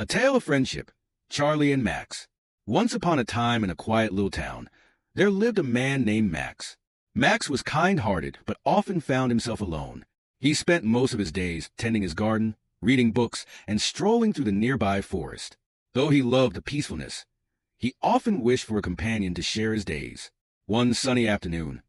A Tale of Friendship, Charlie and Max. Once upon a time in a quiet little town, there lived a man named Max. Max was kind-hearted, but often found himself alone. He spent most of his days tending his garden, reading books, and strolling through the nearby forest. Though he loved the peacefulness, he often wished for a companion to share his days. One sunny afternoon,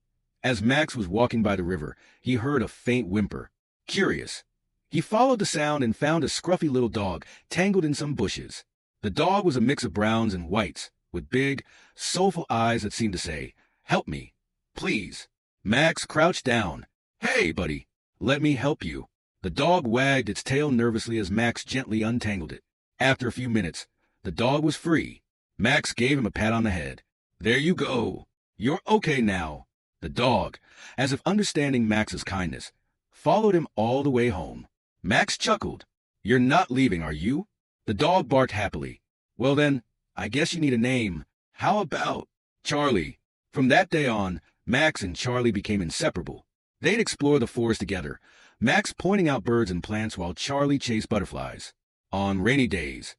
as Max was walking by the river, he heard a faint whimper. Curious, he followed the sound and found a scruffy little dog tangled in some bushes. The dog was a mix of browns and whites, with big, soulful eyes that seemed to say, "Help me, please." Max crouched down. "Hey, buddy, let me help you." The dog wagged its tail nervously as Max gently untangled it. After a few minutes, the dog was free. Max gave him a pat on the head. "There you go. You're okay now." The dog, as if understanding Max's kindness, followed him all the way home. Max chuckled. "You're not leaving, are you?" The dog barked happily. "Well then, I guess you need a name. How about Charlie?" From that day on, Max and Charlie became inseparable. They'd explore the forest together, Max pointing out birds and plants while Charlie chased butterflies. On rainy days,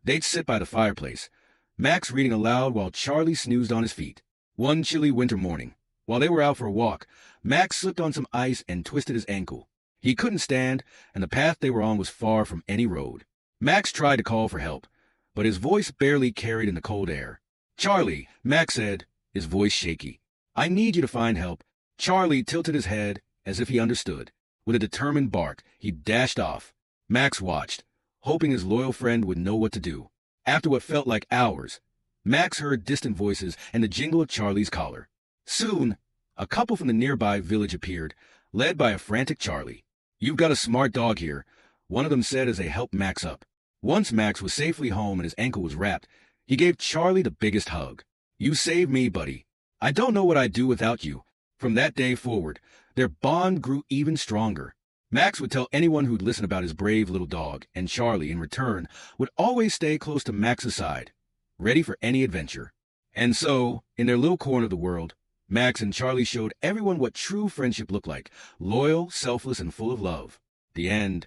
they'd sit by the fireplace, Max reading aloud while Charlie snoozed on his feet. One chilly winter morning, while they were out for a walk, Max slipped on some ice and twisted his ankle. He couldn't stand, and the path they were on was far from any road. Max tried to call for help, but his voice barely carried in the cold air. "Charlie," Max said, his voice shaky. "I need you to find help." Charlie tilted his head as if he understood. With a determined bark, he dashed off. Max watched, hoping his loyal friend would know what to do. After what felt like hours, Max heard distant voices and the jingle of Charlie's collar. Soon, a couple from the nearby village appeared, led by a frantic Charlie. "You've got a smart dog here," one of them said as they helped Max up. Once Max was safely home and his ankle was wrapped, he gave Charlie the biggest hug. "You saved me, buddy. I don't know what I'd do without you." From that day forward, their bond grew even stronger. Max would tell anyone who'd listen about his brave little dog, and Charlie, in return, would always stay close to Max's side, ready for any adventure. And so, in their little corner of the world, Max and Charlie showed everyone what true friendship looked like: loyal, selfless, and full of love. The end.